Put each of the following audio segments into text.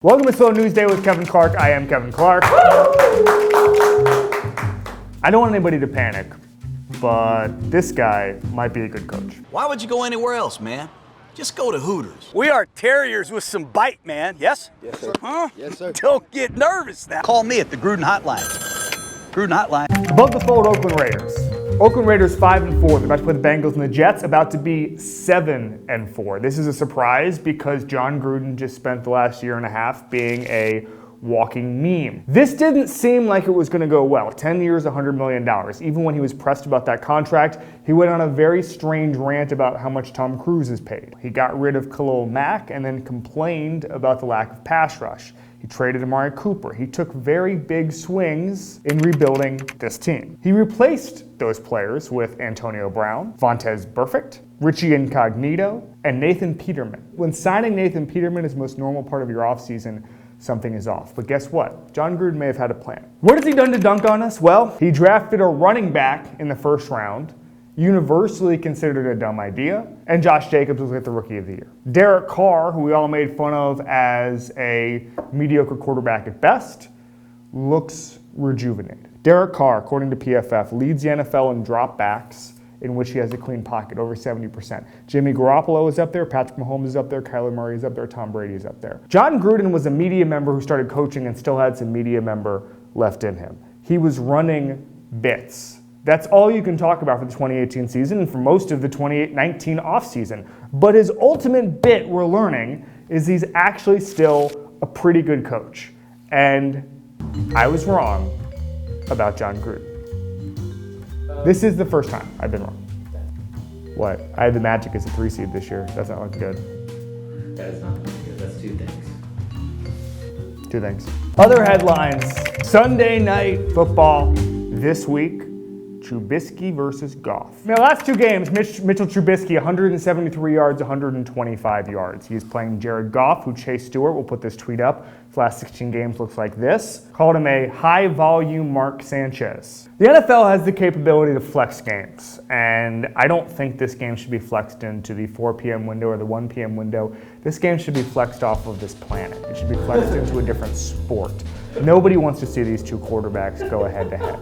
Welcome to Slow News Day with Kevin Clark. I am Kevin Clark. I don't want anybody to panic, but this guy might be a good coach. Why would you go anywhere else, man? Just go to Hooters. We are terriers with some bite, man. Yes? Yes, sir. Huh? Yes, sir. Don't get nervous now. Call me at the Gruden hotline. Gruden hotline. Above the fold, Oakland Raiders. Oakland Raiders 5-4. They're about to play the Bengals and the Jets, about to be 7-4. This is a surprise because Jon Gruden just spent the last year and a half being a walking meme. This didn't seem like it was going to go well. 10 years, $100 million. Even when he was pressed about that contract, he went on a very strange rant about how much Tom Cruise is paid. He got rid of Khalil Mack and then complained about the lack of pass rush. He traded Amari Cooper. He took very big swings in rebuilding this team. He replaced those players with Antonio Brown, Vontaze Burfict, Richie Incognito, and Nathan Peterman. When signing Nathan Peterman is the most normal part of your offseason, something is off. But guess what? Jon Gruden may have had a plan. What has he done to dunk on us? Well, he drafted a running back in the first round, universally considered a dumb idea, and Josh Jacobs was the Rookie of the Year. Derek Carr, who we all made fun of as a mediocre quarterback at best, looks rejuvenated. Derek Carr, according to PFF, leads the NFL in dropbacks in which he has a clean pocket, over 70%. Jimmy Garoppolo is up there, Patrick Mahomes is up there, Kyler Murray is up there, Tom Brady is up there. Jon Gruden was a media member who started coaching and still had some media member left in him. He was running bits. That's all you can talk about for the 2018 season and for most of the 2019 offseason. But his ultimate bit, we're learning, is he's actually still a pretty good coach. And I was wrong about Jon Gruden. This is the first time I've been wrong. What? I had the Magic as a 3 seed this year. That's not looking good. That is not looking good. That's two things. Two things. Other headlines. Sunday night football this week. Trubisky versus Goff. Now, last two games, Mitchell Trubisky, 173 yards, 125 yards. He's playing Jared Goff, who Chase Stewart will put this tweet up. His last 16 games looks like this. Called him a high-volume Mark Sanchez. The NFL has the capability to flex games, and I don't think this game should be flexed into the 4 p.m. window or the 1 p.m. window. This game should be flexed off of this planet. It should be flexed into a different sport. Nobody wants to see these two quarterbacks go head-to-head.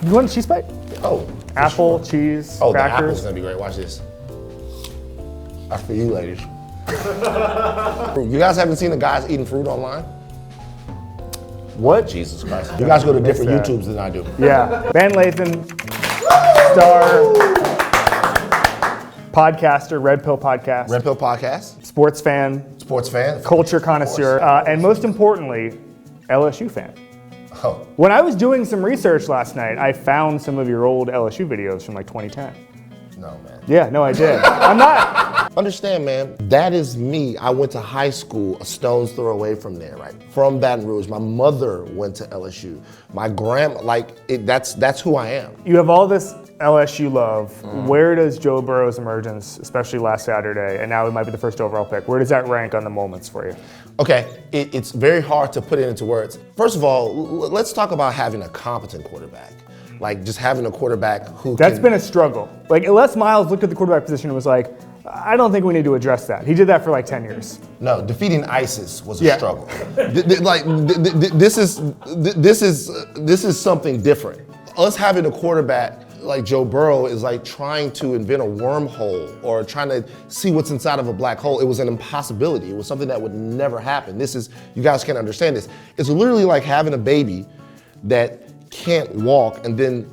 You want a cheese bite? Oh. Apple, cheese, Oh, crackers. the apple's gonna be great. Watch this. That's for you, ladies. You guys haven't seen the guys eating fruit online? What? Jesus Christ. You guys go to different that. YouTubes than I do. Yeah. Van Lathan, star, podcaster, Red Pill Podcast. Red Pill Podcast. Sports fan. Sports fan. Culture connoisseur. And most importantly, LSU fan. Oh. When I was doing some research last night, I found some of your old LSU videos from like 2010. No, man. Yeah, no, I did. I'm not. Understand, man, that is me. I went to high school a stone's throw away from there, right? From Baton Rouge. My mother went to LSU. My grandma, that's who I am. You have all this LSU love. Where does Joe Burrow's emergence, especially last Saturday, and now he might be the first overall pick, where does that rank on the moments for you? Okay, it's very hard to put it into words. First of all, let's talk about having a competent quarterback. Like just having a quarterback who That's been a struggle. Like Les Miles looked at the quarterback position and was like, I don't think we need to address that. He did that for like 10 years. No, defeating ISIS was a struggle. This is something different. Us having a quarterback like Joe Burrow is like trying to invent a wormhole or trying to see what's inside of a black hole. It was an impossibility. It was something that would never happen. You guys can't understand this. It's literally like having a baby that can't walk and then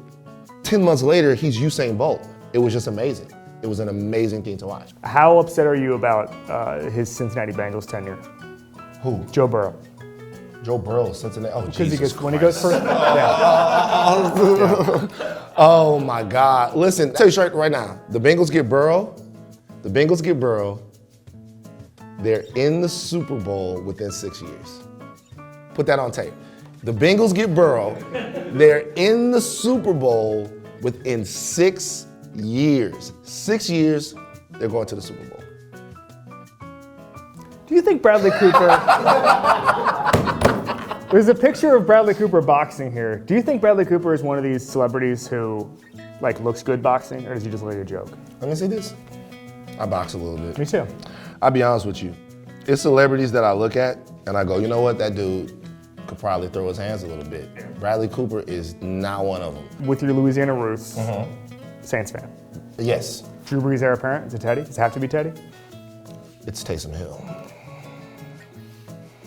10 months later he's Usain Bolt. It was just amazing. It was an amazing thing to watch. How upset are you about his Cincinnati Bengals tenure? Who? Joe Burrow. Joe Burrow, Cincinnati. Oh, Because Jesus when he goes first. Oh my God. Listen, I'll tell you straight right now. The Bengals get Burrow. They're in the Super Bowl within 6 years. Put that on tape. The Bengals get Burrow. They're in the Super Bowl within 6 years. 6 years, they're going to the Super Bowl. Do you think Bradley Cooper... There's a picture of Bradley Cooper boxing here. Do you think Bradley Cooper is one of these celebrities who looks good boxing, or does he just look like a joke? Let me say this. I box a little bit. Me too. I'll be honest with you. It's celebrities that I look at And I go, you know what, that dude could probably throw his hands a little bit. Bradley Cooper is not one of them. With your Louisiana roots, Saints fan. Yes, Drew Brees heir apparent? Is it Teddy? Does it have to be Teddy? it's Taysom Hill.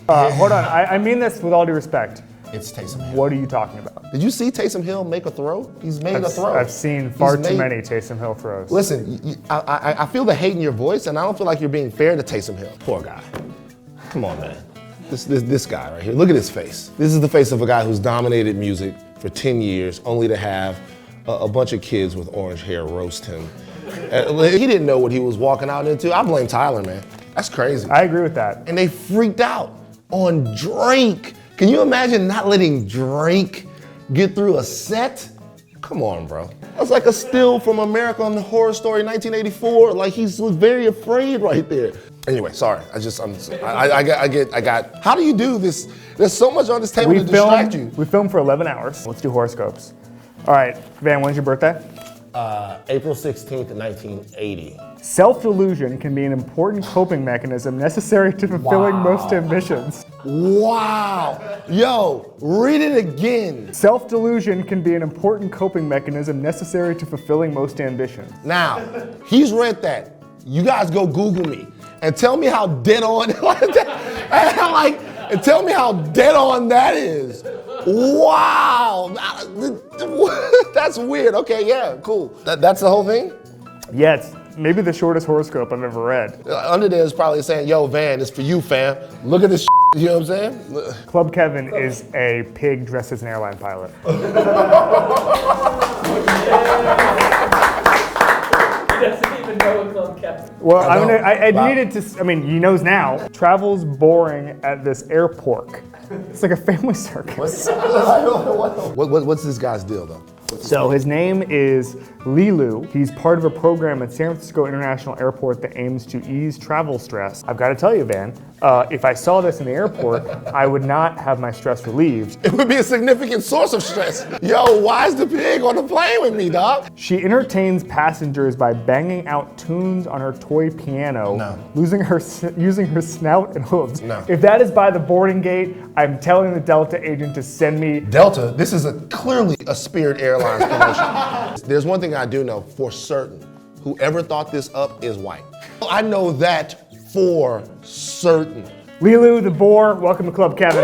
Hold on, I mean this with all due respect. It's Taysom Hill. What are you talking about? Did you see Taysom Hill make a throw? He's made a throw. I've seen far He's too made- many Taysom Hill throws. Listen, I feel the hate in your voice, and I don't feel like you're being fair to Taysom Hill. Poor guy. Come on, man. This guy right here, look at his face. This is the face of a guy who's dominated music for 10 years, only to have a bunch of kids with orange hair roast him. He didn't know what he was walking out into. I blame Tyler, man. That's crazy. I agree with that. And they freaked out on Drake. Can you imagine not letting Drake get through a set? Come on, bro. That's like a still from American Horror Story 1984. Like he was very afraid right there. Anyway, sorry. I got. How do you do this? There's so much on this table to distract you. We filmed for 11 hours. Let's do horoscopes. All right, Van, when's your birthday? April 16th, 1980. Self-delusion can be an important coping mechanism necessary to fulfilling most ambitions. Wow. Yo, read it again. Self-delusion can be an important coping mechanism necessary to fulfilling most ambitions. Now, he's read that. You guys go Google me and tell me how dead on and tell me how dead on that is. Wow. That's weird. Okay, yeah, cool. That's the whole thing? Yeah, it's maybe the shortest horoscope I've ever read. Under there is probably saying, yo, Van, it's for you, fam. Look at this you know what I'm saying? Club Kevin is a pig dressed as an airline pilot. He doesn't even know a Club Kevin. Well, I Wow. needed to, I mean, he knows now. Travel's boring at this airport. It's like a family circus. What's this guy's deal, though? So his name is Lilu. He's part of a program at San Francisco International Airport that aims to ease travel stress. I've got to tell you, Van, if I saw this in the airport, I would not have my stress relieved. It would be a significant source of stress. Yo, why is the pig on the plane with me, dog? She entertains passengers by banging out tunes on her toy piano, No. using her snout and hooves. No. If that is by the boarding gate, I'm telling the Delta agent to send me. Delta, this is clearly a Spirit Airlines promotion. There's one thing I do know for certain. Whoever thought this up is white. I know that for certain. Lilu the boar, welcome to Club Kevin.